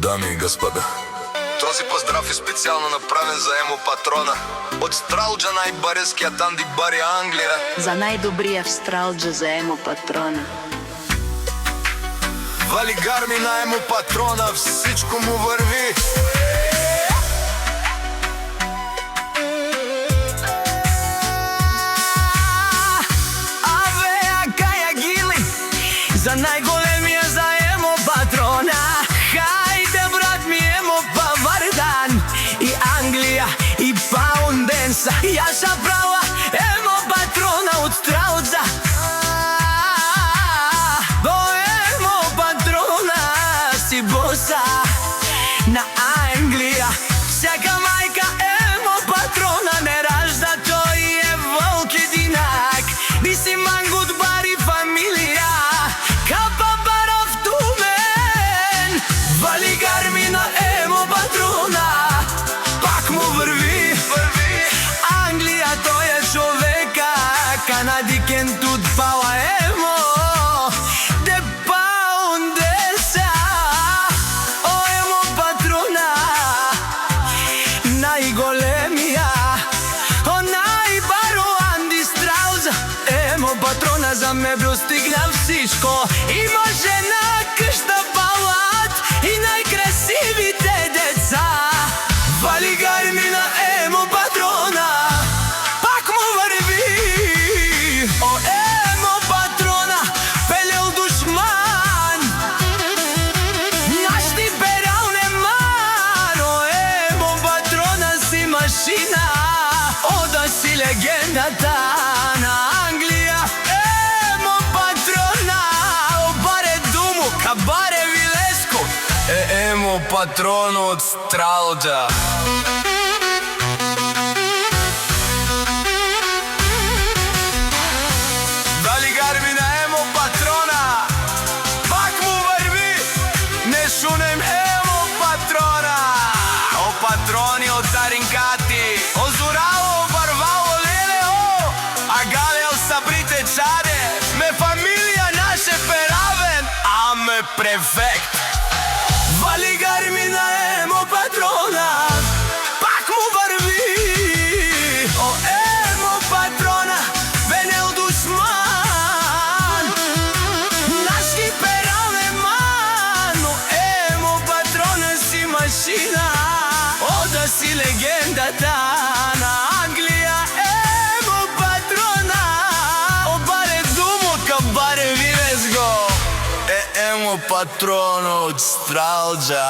Дами и господа, този поздрав е специално направен за емо патрона от Стралджа, най-бареският Анди Бари, Англия. За най-добрия в Стралджа за емо патрона. Вали гарми на емо патрона, всичко му върви. За най-големия за емо патрона. Хайде, брат ми, емо па Вардан и Англия и Паунденса. Ја са права емо патрона од Стралджа. До емо патрона си боса на Англија. Всяка мајка емо патрона не ражда, тој е волк единак. Би си мангут бари фамилија. Капа барав тумен, вали гарми на емо патрона. Пак му върви Англија, тој е човека. Канадикен тут пала емо де Паундеса. О, емо патрона, најголемија. О, најбаро Анди Стралджа. Емо патрона за мебел стигна всичко. Има жена, къща, палат и най-красивите деца. Вали гарми на емо патрона, пак му върви. О, емо патрона, пелел душман, наш ти перал неман. О, емо патрона си машина. О, да си легендата на Англија. Емо патрона, о, баре Думу, кабаре Вилеско. Емо патрон от Стралджа. Дали гарми на емо патрона, пак му върви. Не шунем емо патрона. О, патрони от Таринкати, о, Зорало, Барвало, Лелео, а Галел Сабрите Чаде. Ме фамилија наше перавен, а ме префект. Вали гарми на емо патрона, пак му върви. О, емо патрона, венел душман, наш ти перал неман. О, емо патрона си машина. О, да си легендата на Англија. Емо патрона, о, баре Думу, кабаре Вилеско. Емо патрон от Стралджа.